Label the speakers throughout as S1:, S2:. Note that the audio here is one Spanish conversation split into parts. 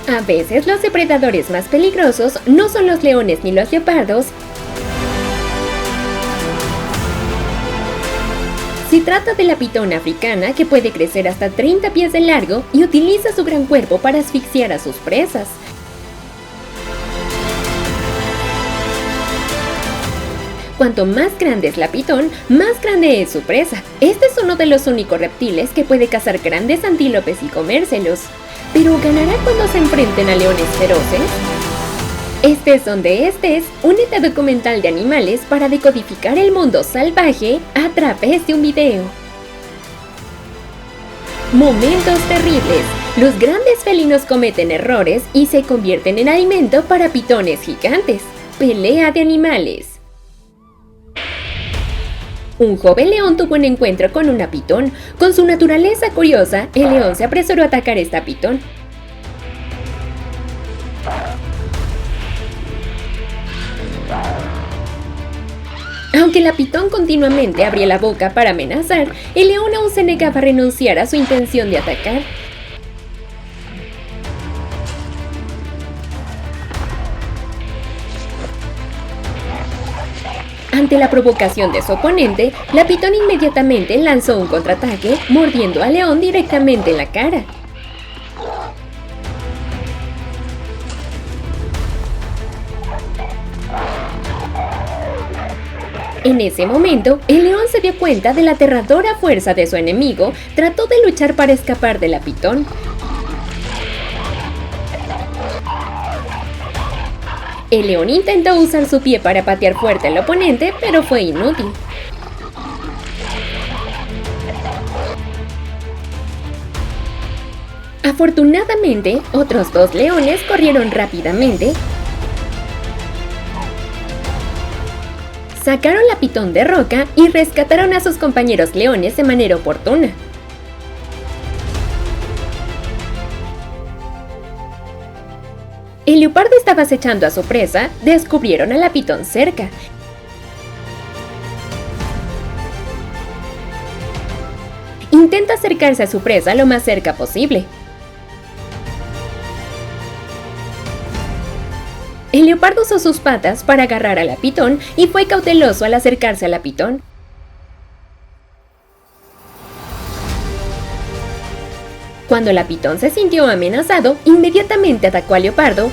S1: A veces los depredadores más peligrosos no son los leones ni los leopardos. Se trata de la pitona africana, que puede crecer hasta 30 pies de largo y utiliza su gran cuerpo para asfixiar a sus presas. Cuanto más grande es la pitón, más grande es su presa. Este es uno de los únicos reptiles que puede cazar grandes antílopes y comérselos. ¿Pero ganará cuando se enfrenten a leones feroces? Estés donde estés, únete a Documental de Animales para decodificar el mundo salvaje a través de un video. Momentos terribles. Los grandes felinos cometen errores y se convierten en alimento para pitones gigantes. Pelea de animales. Un joven león tuvo un encuentro con una pitón. Con su naturaleza curiosa, el león se apresuró a atacar esta pitón. Aunque la pitón continuamente abría la boca para amenazar, el león aún se negaba a renunciar a su intención de atacar. Ante la provocación de su oponente, la pitón inmediatamente lanzó un contraataque, mordiendo al león directamente en la cara. En ese momento, el león se dio cuenta de la aterradora fuerza de su enemigo, trató de luchar para escapar de la pitón. El león intentó usar su pie para patear fuerte al oponente, pero fue inútil. Afortunadamente, otros dos leones corrieron rápidamente, sacaron la pitón de roca y rescataron a sus compañeros leones de manera oportuna. El leopardo estaba acechando a su presa, descubrieron a la pitón cerca. Intenta acercarse a su presa lo más cerca posible. El leopardo usó sus patas para agarrar a la pitón y fue cauteloso al acercarse a la pitón. Cuando la pitón se sintió amenazado, inmediatamente atacó al leopardo.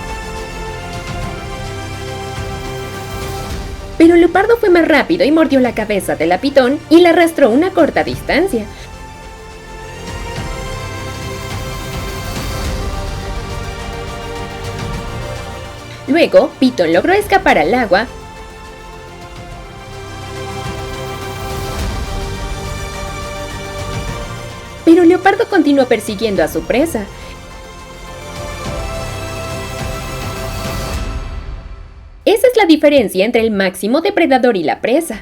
S1: Pero el leopardo fue más rápido y mordió la cabeza de la pitón y la arrastró a una corta distancia. Luego, Pitón logró escapar al agua, pero Leopardo continuó persiguiendo a su presa. Esa es la diferencia entre el máximo depredador y la presa.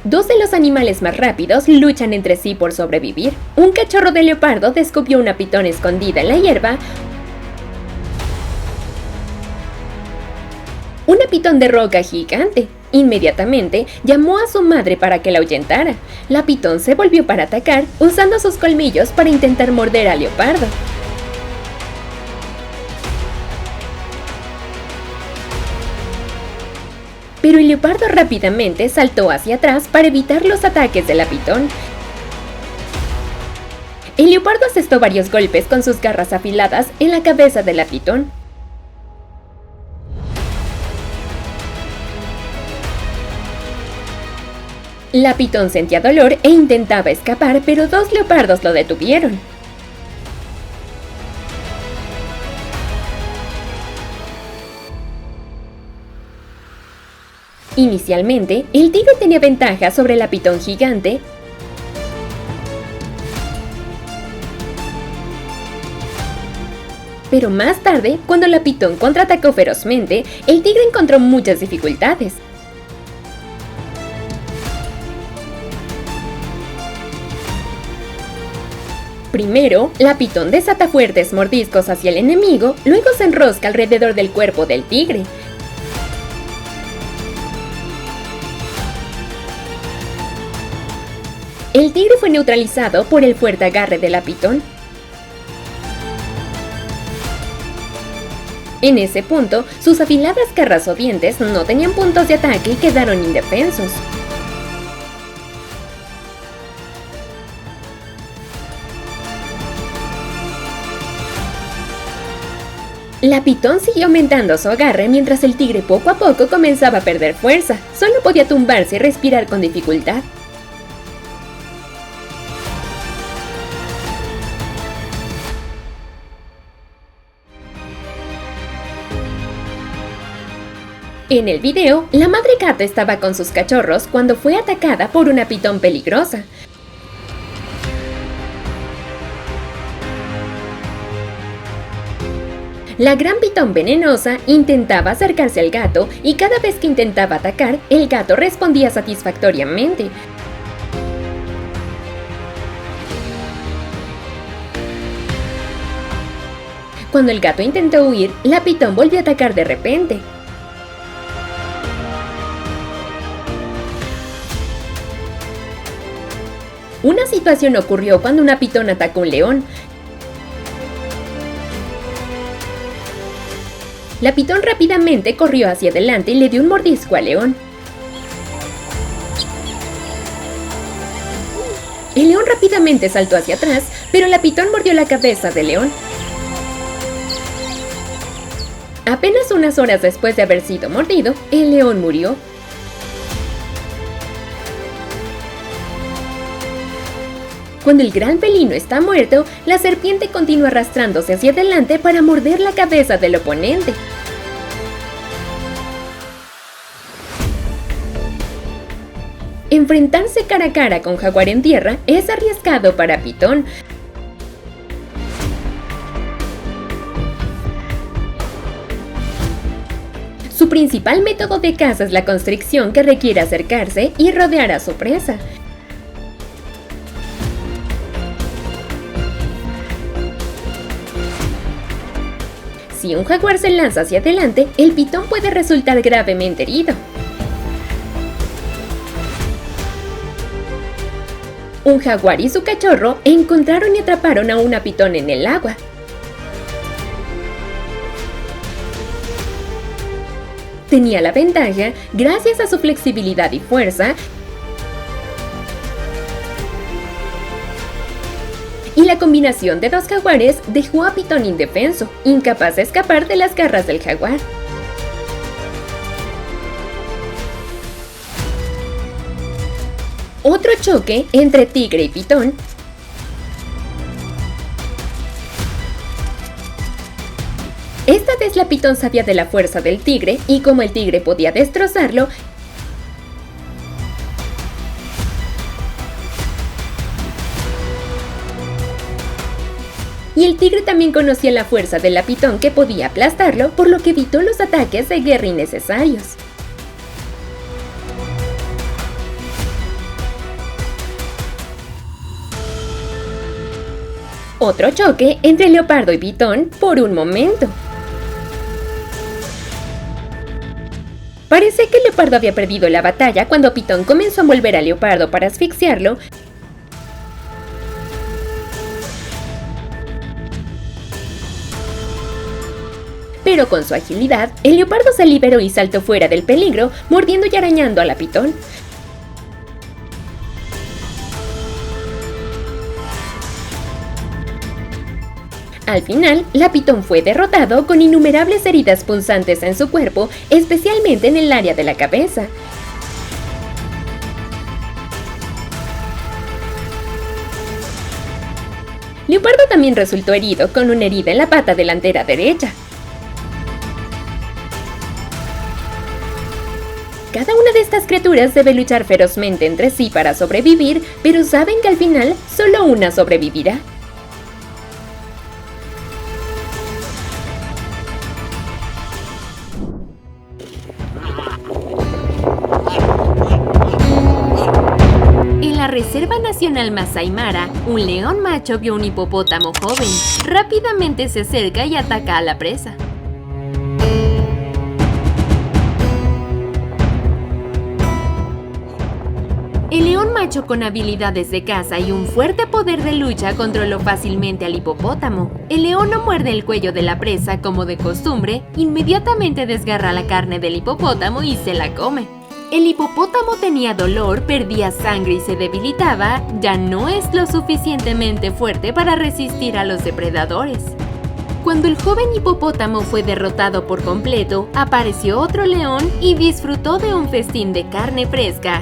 S1: Dos de los animales más rápidos luchan entre sí por sobrevivir. Un cachorro de leopardo descubrió una pitón escondida en la hierba. Una pitón de roca gigante. Inmediatamente llamó a su madre para que la ahuyentara. La pitón se volvió para atacar, usando sus colmillos para intentar morder al leopardo. Pero el leopardo rápidamente saltó hacia atrás para evitar los ataques de la pitón. El leopardo asestó varios golpes con sus garras afiladas en la cabeza de la pitón. La pitón sentía dolor e intentaba escapar, pero dos leopardos lo detuvieron. Inicialmente, el tigre tenía ventaja sobre la pitón gigante, pero más tarde, cuando la pitón contraatacó ferozmente, el tigre encontró muchas dificultades. Primero, la pitón desata fuertes mordiscos hacia el enemigo, luego se enrosca alrededor del cuerpo del tigre. El tigre fue neutralizado por el fuerte agarre de la pitón. En ese punto, sus afiladas garras o dientes no tenían puntos de ataque y quedaron indefensos. La pitón siguió aumentando su agarre mientras el tigre poco a poco comenzaba a perder fuerza. Solo podía tumbarse y respirar con dificultad. En el video, la madre gata estaba con sus cachorros cuando fue atacada por una pitón peligrosa. La gran pitón venenosa intentaba acercarse al gato y cada vez que intentaba atacar, el gato respondía satisfactoriamente. Cuando el gato intentó huir, la pitón volvió a atacar de repente. Una situación ocurrió cuando una pitón atacó a un león. La pitón rápidamente corrió hacia adelante y le dio un mordisco al león. El león rápidamente saltó hacia atrás, pero la pitón mordió la cabeza del león. Apenas unas horas después de haber sido mordido, el león murió. Cuando el gran felino está muerto, la serpiente continúa arrastrándose hacia adelante para morder la cabeza del oponente. Enfrentarse cara a cara con jaguar en tierra es arriesgado para pitón. Su principal método de caza es la constricción, que requiere acercarse y rodear a su presa. Si un jaguar se lanza hacia adelante, el pitón puede resultar gravemente herido. Un jaguar y su cachorro encontraron y atraparon a una pitón en el agua. Tenía la ventaja gracias a su flexibilidad y fuerza, y la combinación de dos jaguares dejó a pitón indefenso, incapaz de escapar de las garras del jaguar. Otro choque entre tigre y pitón. Esta vez la pitón sabía de la fuerza del tigre y como el tigre podía destrozarlo, y el tigre también conocía la fuerza de la pitón que podía aplastarlo, por lo que evitó los ataques de guerra innecesarios. Otro choque entre leopardo y pitón por un momento. Parece que el leopardo había perdido la batalla cuando pitón comenzó a envolver al leopardo para asfixiarlo. Pero con su agilidad, el leopardo se liberó y saltó fuera del peligro, mordiendo y arañando a la pitón. Al final, la pitón fue derrotado con innumerables heridas punzantes en su cuerpo, especialmente en el área de la cabeza. Leopardo también resultó herido con una herida en la pata delantera derecha. Cada una de estas criaturas debe luchar ferozmente entre sí para sobrevivir, pero saben que al final solo una sobrevivirá. En la Reserva Nacional Masai Mara, un león macho vio un hipopótamo joven. Rápidamente se acerca y ataca a la presa. El león macho con habilidades de caza y un fuerte poder de lucha controló fácilmente al hipopótamo. El león no muerde el cuello de la presa como de costumbre, inmediatamente desgarra la carne del hipopótamo y se la come. El hipopótamo tenía dolor, perdía sangre y se debilitaba, ya no es lo suficientemente fuerte para resistir a los depredadores. Cuando el joven hipopótamo fue derrotado por completo, apareció otro león y disfrutó de un festín de carne fresca.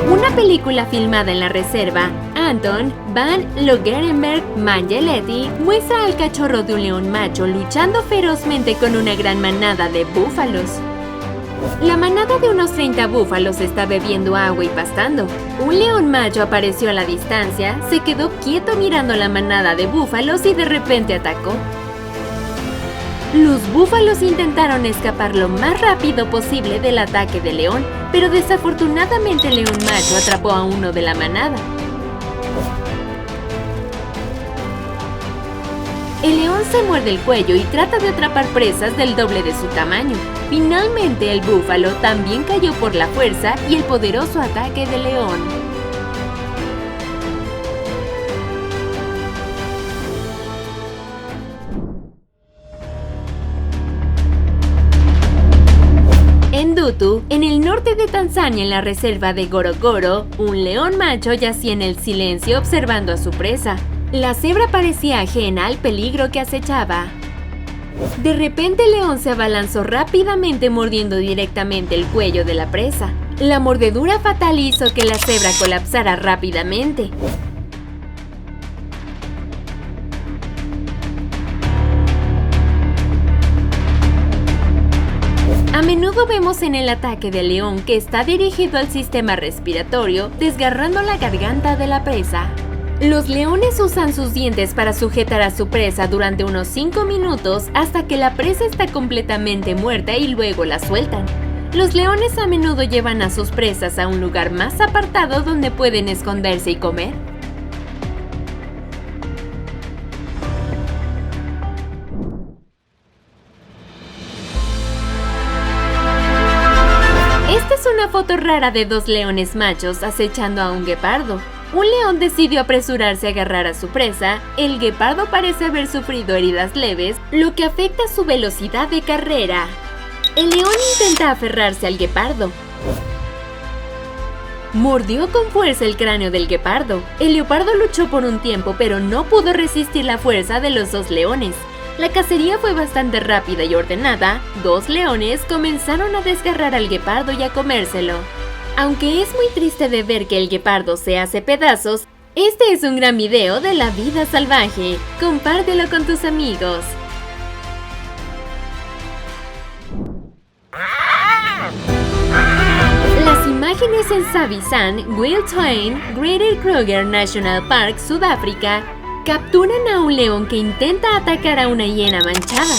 S1: Una película filmada en la reserva Anton van Logerenberg-Mangeletti muestra al cachorro de un león macho luchando ferozmente con una gran manada de búfalos. La manada de unos 30 búfalos está bebiendo agua y pastando. Un león macho apareció a la distancia, se quedó quieto mirando la manada de búfalos y de repente atacó. Los búfalos intentaron escapar lo más rápido posible del ataque del león, pero desafortunadamente el león macho atrapó a uno de la manada. El león se muerde el cuello y trata de atrapar presas del doble de su tamaño. Finalmente, el búfalo también cayó por la fuerza y el poderoso ataque del león. En Dutu, en el norte de Tanzania, en la reserva de Gorogoro, un león macho yacía en el silencio observando a su presa. La cebra parecía ajena al peligro que acechaba. De repente el león se abalanzó rápidamente mordiendo directamente el cuello de la presa. La mordedura fatal hizo que la cebra colapsara rápidamente. A menudo vemos en el ataque del león que está dirigido al sistema respiratorio, desgarrando la garganta de la presa. Los leones usan sus dientes para sujetar a su presa durante unos 5 minutos hasta que la presa está completamente muerta y luego la sueltan. Los leones a menudo llevan a sus presas a un lugar más apartado donde pueden esconderse y comer. Esta es una foto rara de dos leones machos acechando a un guepardo. Un león decidió apresurarse a agarrar a su presa. El guepardo parece haber sufrido heridas leves, lo que afecta su velocidad de carrera. El león intenta aferrarse al guepardo. Mordió con fuerza el cráneo del guepardo. El leopardo luchó por un tiempo, pero no pudo resistir la fuerza de los dos leones. La cacería fue bastante rápida y ordenada. Dos leones comenzaron a desgarrar al guepardo y a comérselo. Aunque es muy triste de ver que el guepardo se hace pedazos, este es un gran video de la vida salvaje. Compártelo con tus amigos. Las imágenes en Savisan, Wildtuin, Greater Kruger National Park, Sudáfrica, capturan a un león que intenta atacar a una hiena manchada.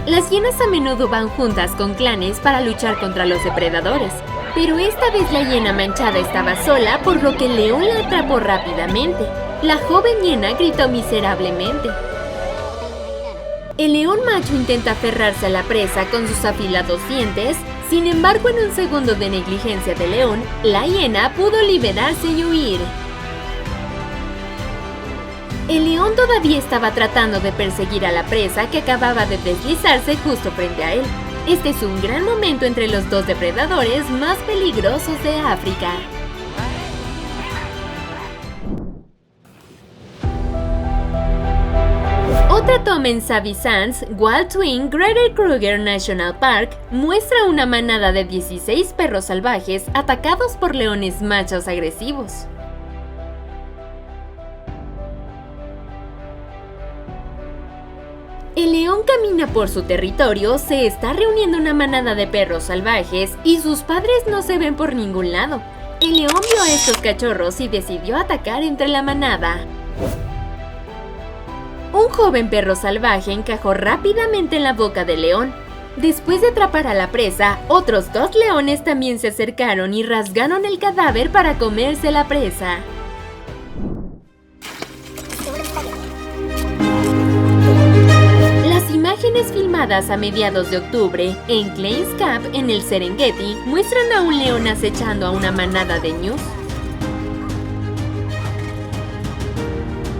S1: Las hienas a menudo van juntas con clanes para luchar contra los depredadores, pero esta vez la hiena manchada estaba sola, por lo que el león la atrapó rápidamente. La joven hiena gritó miserablemente. El león macho intenta aferrarse a la presa con sus afilados dientes. Sin embargo, en un segundo de negligencia del león, la hiena pudo liberarse y huir. El león todavía estaba tratando de perseguir a la presa que acababa de deslizarse justo frente a él. Este es un gran momento entre los dos depredadores más peligrosos de África. Otra toma en Savisan's Wildtuin Greater Kruger National Park muestra una manada de 16 perros salvajes atacados por leones machos agresivos. El león camina por su territorio, se está reuniendo una manada de perros salvajes y sus padres no se ven por ningún lado. El león vio a estos cachorros y decidió atacar entre la manada. Un joven perro salvaje encajó rápidamente en la boca del león. Después de atrapar a la presa, otros 2 leones también se acercaron y rasgaron el cadáver para comerse la presa. Las imágenes filmadas a mediados de octubre en Clays Cap, en el Serengeti, muestran a un león acechando a una manada de ñus.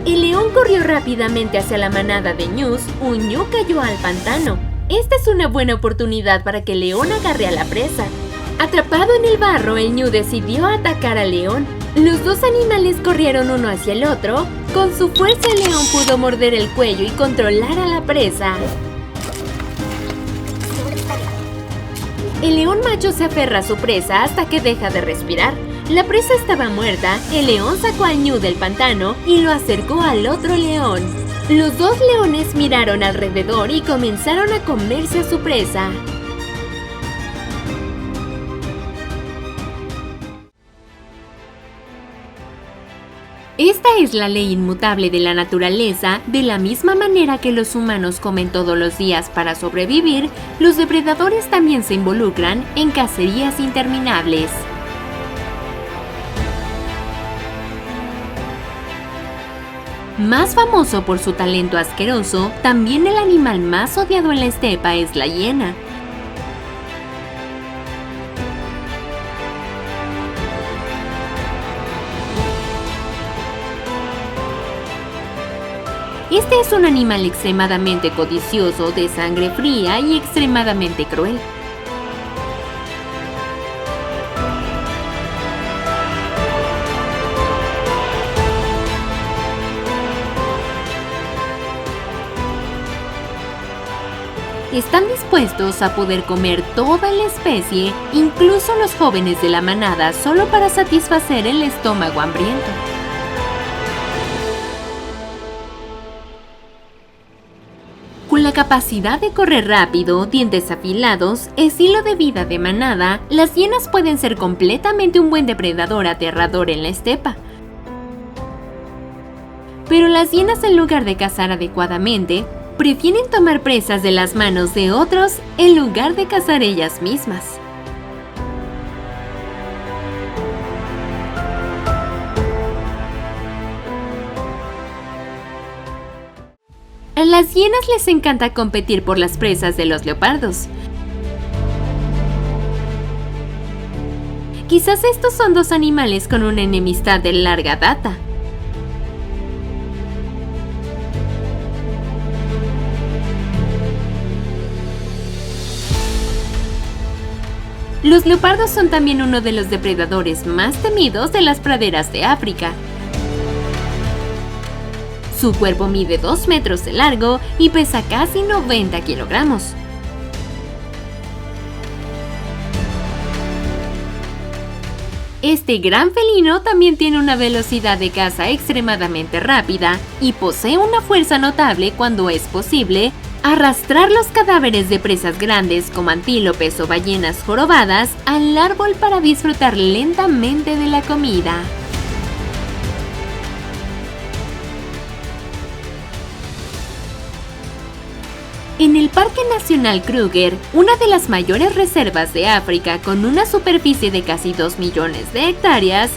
S1: El león corrió rápidamente hacia la manada de ñus. Un ñu cayó al pantano. Esta es una buena oportunidad para que el león agarre a la presa. Atrapado en el barro, el ñu decidió atacar al león. Los 2 animales corrieron uno hacia el otro. Con su fuerza, el león pudo morder el cuello y controlar a la presa. El león macho se aferra a su presa hasta que deja de respirar. La presa estaba muerta. El león sacó al ñu del pantano y lo acercó al otro león. Los 2 leones miraron alrededor y comenzaron a comerse a su presa. Esta es la ley inmutable de la naturaleza. De la misma manera que los humanos comen todos los días para sobrevivir, los depredadores también se involucran en cacerías interminables. Más famoso por su talento asqueroso, también el animal más odiado en la estepa es la hiena. Este es un animal extremadamente codicioso, de sangre fría y extremadamente cruel. Están dispuestos a poder comer toda la especie, incluso los jóvenes de la manada, solo para satisfacer el estómago hambriento. Con la capacidad de correr rápido, dientes afilados, estilo de vida de manada, las hienas pueden ser completamente un buen depredador aterrador en la estepa. Pero las hienas, en lugar de cazar adecuadamente, prefieren tomar presas de las manos de otros en lugar de cazar ellas mismas. A las hienas les encanta competir por las presas de los leopardos. Quizás estos son 2 animales con una enemistad de larga data. Los leopardos son también uno de los depredadores más temidos de las praderas de África. Su cuerpo mide 2 metros de largo y pesa casi 90 kilogramos. Este gran felino también tiene una velocidad de caza extremadamente rápida y posee una fuerza notable cuando es posible arrastrar los cadáveres de presas grandes como antílopes o ballenas jorobadas al árbol para disfrutar lentamente de la comida. En el Parque Nacional Kruger, una de las mayores reservas de África con una superficie de casi 2 millones de hectáreas,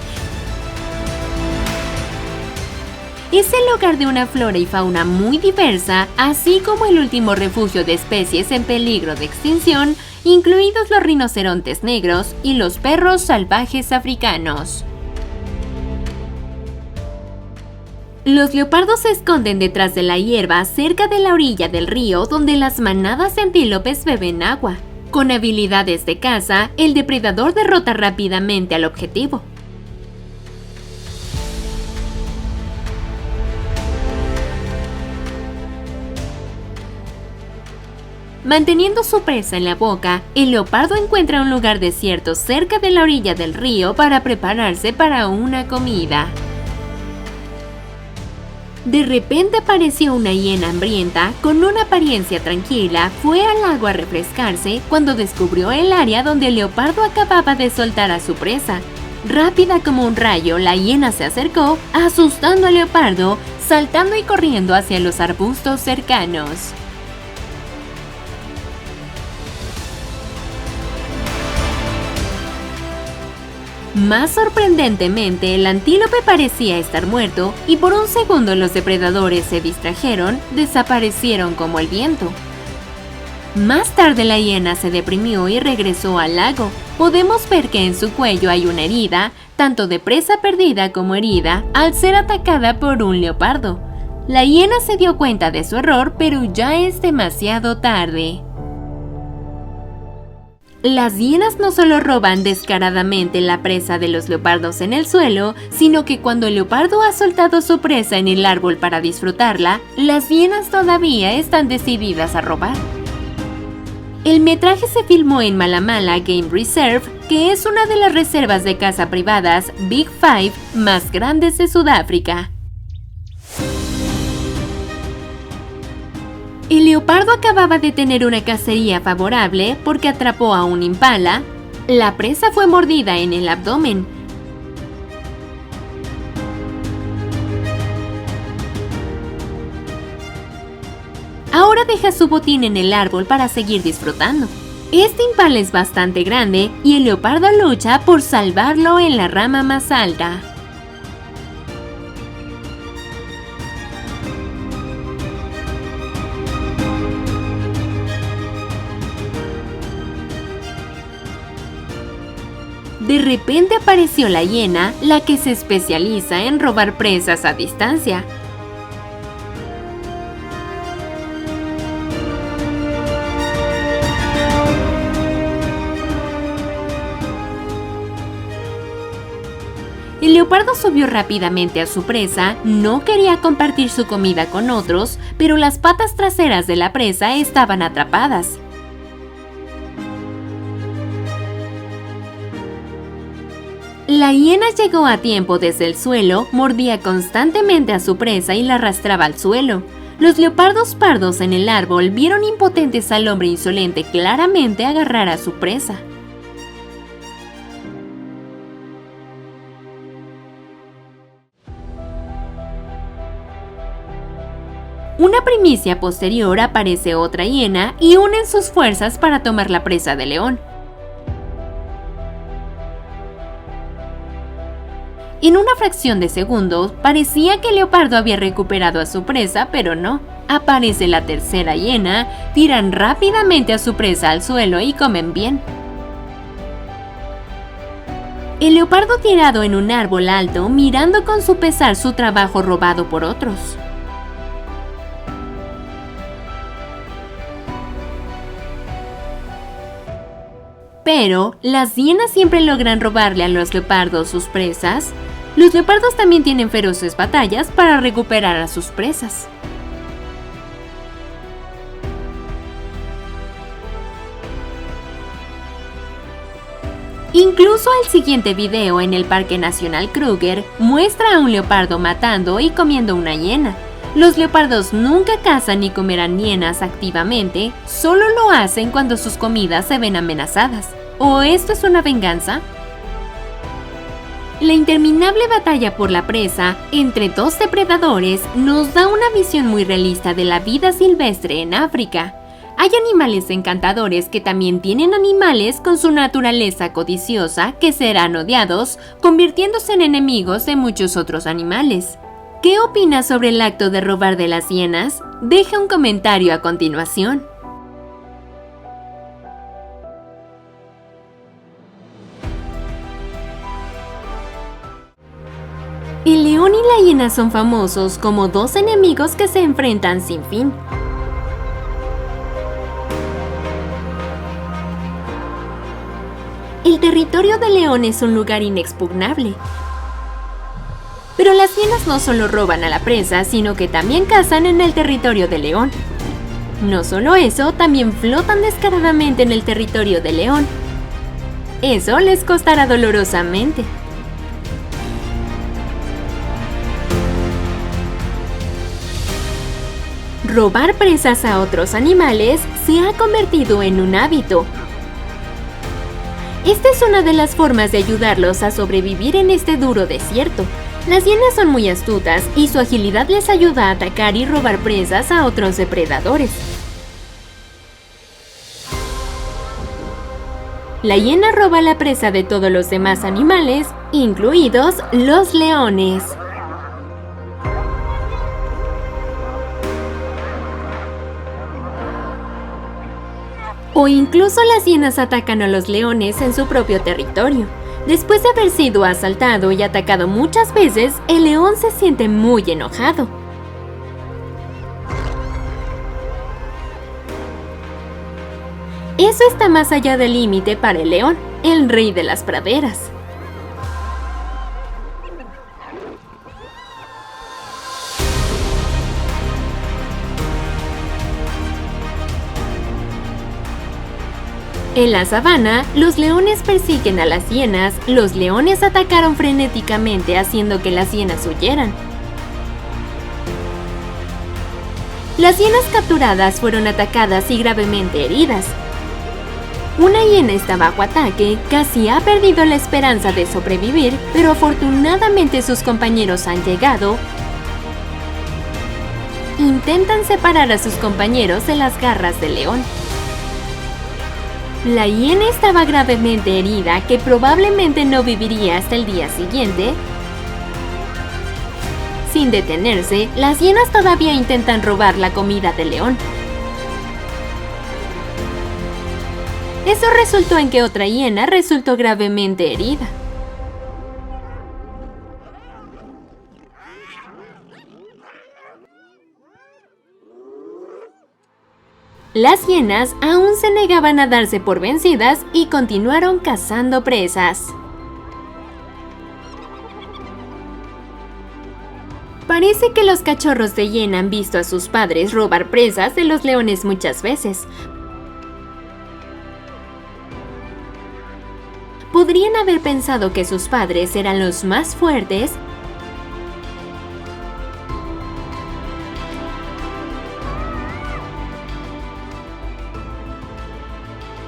S1: es el hogar de una flora y fauna muy diversa, así como el último refugio de especies en peligro de extinción, incluidos los rinocerontes negros y los perros salvajes africanos. Los leopardos se esconden detrás de la hierba cerca de la orilla del río donde las manadas de antílopes beben agua. Con habilidades de caza, el depredador derrota rápidamente al objetivo. Manteniendo su presa en la boca, el leopardo encuentra un lugar desierto cerca de la orilla del río para prepararse para una comida. De repente apareció una hiena hambrienta con una apariencia tranquila. Fue al lago a refrescarse cuando descubrió el área donde el leopardo acababa de soltar a su presa. Rápida como un rayo, la hiena se acercó, asustando al leopardo, saltando y corriendo hacia los arbustos cercanos. Más sorprendentemente, el antílope parecía estar muerto y por un segundo los depredadores se distrajeron, desaparecieron como el viento. Más tarde la hiena se deprimió y regresó al lago. Podemos ver que en su cuello hay una herida, tanto de presa perdida como herida, al ser atacada por un leopardo. La hiena se dio cuenta de su error, pero ya es demasiado tarde. Las hienas no solo roban descaradamente la presa de los leopardos en el suelo, sino que cuando el leopardo ha soltado su presa en el árbol para disfrutarla, las hienas todavía están decididas a robar. El metraje se filmó en Malamala Game Reserve, que es una de las reservas de caza privadas Big Five más grandes de Sudáfrica. El leopardo acababa de tener una cacería favorable porque atrapó a un impala. La presa fue mordida en el abdomen. Ahora deja su botín en el árbol para seguir disfrutando. Este impala es bastante grande y el leopardo lucha por salvarlo en la rama más alta. De repente apareció la hiena, la que se especializa en robar presas a distancia. El leopardo subió rápidamente a su presa, no quería compartir su comida con otros, pero las patas traseras de la presa estaban atrapadas. La hiena llegó a tiempo desde el suelo, mordía constantemente a su presa y la arrastraba al suelo. Los leopardos pardos en el árbol vieron impotentes al hombre insolente claramente agarrar a su presa. Una primicia posterior aparece otra hiena y unen sus fuerzas para tomar la presa del león. En una fracción de segundos, parecía que el leopardo había recuperado a su presa, pero no. Aparece la tercera hiena, tiran rápidamente a su presa al suelo y comen bien. El leopardo tirado en un árbol alto, mirando con su pesar su trabajo robado por otros. Pero, ¿las hienas siempre logran robarle a los leopardos sus presas? Los leopardos también tienen feroces batallas para recuperar a sus presas. Incluso el siguiente video en el Parque Nacional Kruger muestra a un leopardo matando y comiendo una hiena. Los leopardos nunca cazan ni comerán hienas activamente, solo lo hacen cuando sus comidas se ven amenazadas. ¿O esto es una venganza? La interminable batalla por la presa entre dos depredadores nos da una visión muy realista de la vida silvestre en África. Hay animales encantadores que también tienen animales con su naturaleza codiciosa que serán odiados, convirtiéndose en enemigos de muchos otros animales. ¿Qué opinas sobre el acto de robar de las hienas? Deja un comentario a continuación. El león y la hiena son famosos como dos enemigos que se enfrentan sin fin. El territorio del león es un lugar inexpugnable. Pero las hienas no solo roban a la presa, sino que también cazan en el territorio del león. No solo eso, también flotan descaradamente en el territorio del león. Eso les costará dolorosamente. Robar presas a otros animales se ha convertido en un hábito. Esta es una de las formas de ayudarlos a sobrevivir en este duro desierto. Las hienas son muy astutas y su agilidad les ayuda a atacar y robar presas a otros depredadores. La hiena roba la presa de todos los demás animales, incluidos los leones. O incluso las hienas atacan a los leones en su propio territorio. Después de haber sido asaltado y atacado muchas veces, el león se siente muy enojado. Eso está más allá del límite para el león, el rey de las praderas. En la sabana, los leones persiguen a las hienas. Los leones atacaron frenéticamente, haciendo que las hienas huyeran. Las hienas capturadas fueron atacadas y gravemente heridas. Una hiena está bajo ataque, casi ha perdido la esperanza de sobrevivir, pero afortunadamente sus compañeros han llegado. Intentan separar a sus compañeros de las garras del león. La hiena estaba gravemente herida, que probablemente no viviría hasta el día siguiente. Sin detenerse, las hienas todavía intentan robar la comida del león. Eso resultó en que otra hiena resultó gravemente herida. Las hienas aún se negaban a darse por vencidas y continuaron cazando presas. Parece que los cachorros de hiena han visto a sus padres robar presas de los leones muchas veces. Podrían haber pensado que sus padres eran los más fuertes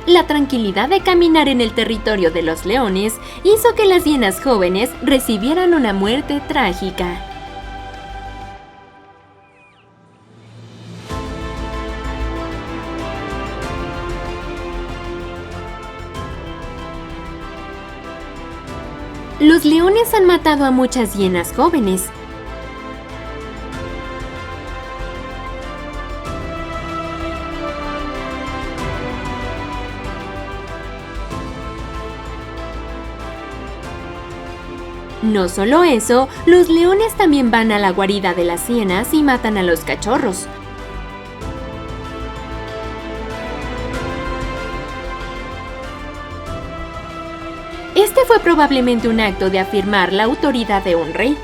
S1: La tranquilidad de caminar en el territorio de los leones hizo que las hienas jóvenes recibieran una muerte trágica. Los leones han matado a muchas hienas jóvenes. No solo eso, los leones también van a la guarida de las hienas y matan a los cachorros. Este fue probablemente un acto de afirmar la autoridad de un rey.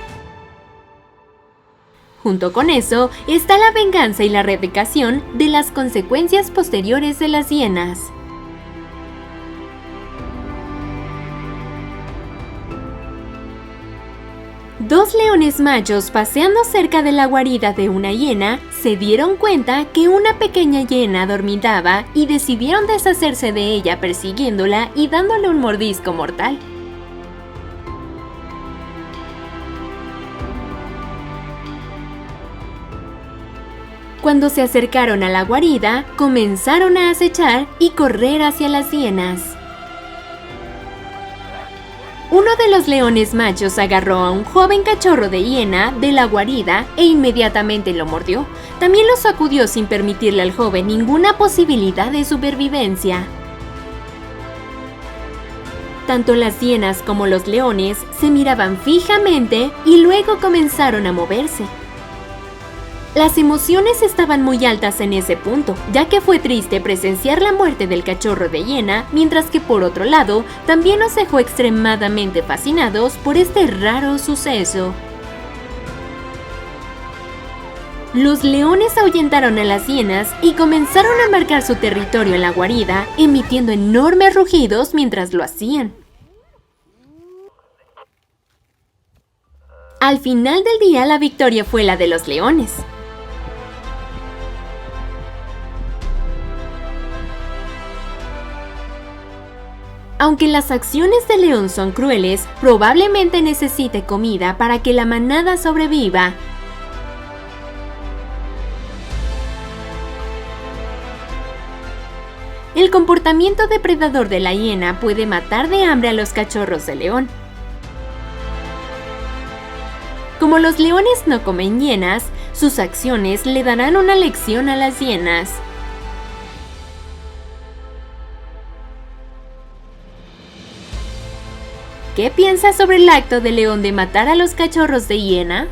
S1: Junto con eso está la venganza y la erradicación de las consecuencias posteriores de las hienas. Dos leones machos paseando cerca de la guarida de una hiena se dieron cuenta que una pequeña hiena dormitaba y decidieron deshacerse de ella persiguiéndola y dándole un mordisco mortal. Cuando se acercaron a la guarida, comenzaron a acechar y correr hacia las hienas. Uno de los leones machos agarró a un joven cachorro de hiena de la guarida e inmediatamente lo mordió. También lo sacudió sin permitirle al joven ninguna posibilidad de supervivencia. Tanto las hienas como los leones se miraban fijamente y luego comenzaron a moverse. Las emociones estaban muy altas en ese punto, ya que fue triste presenciar la muerte del cachorro de hiena, mientras que por otro lado, también nos dejó extremadamente fascinados por este raro suceso. Los leones ahuyentaron a las hienas y comenzaron a marcar su territorio en la guarida, emitiendo enormes rugidos mientras lo hacían. Al final del día, la victoria fue la de los leones. Aunque las acciones del león son crueles, probablemente necesite comida para que la manada sobreviva. El comportamiento depredador de la hiena puede matar de hambre a los cachorros de león. Como los leones no comen hienas, sus acciones le darán una lección a las hienas. ¿Qué piensas sobre el acto del león de matar a los cachorros de hiena?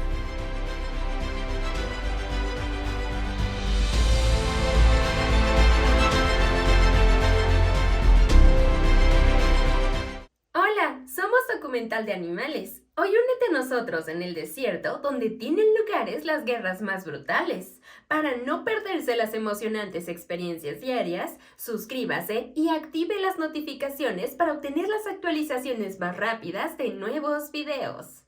S1: Hola, somos Documental de Animales. Hoy únete a nosotros en el desierto, donde tienen lugares las guerras más brutales. Para no perderse las emocionantes experiencias diarias, suscríbase y active las notificaciones para obtener las actualizaciones más rápidas de nuevos videos.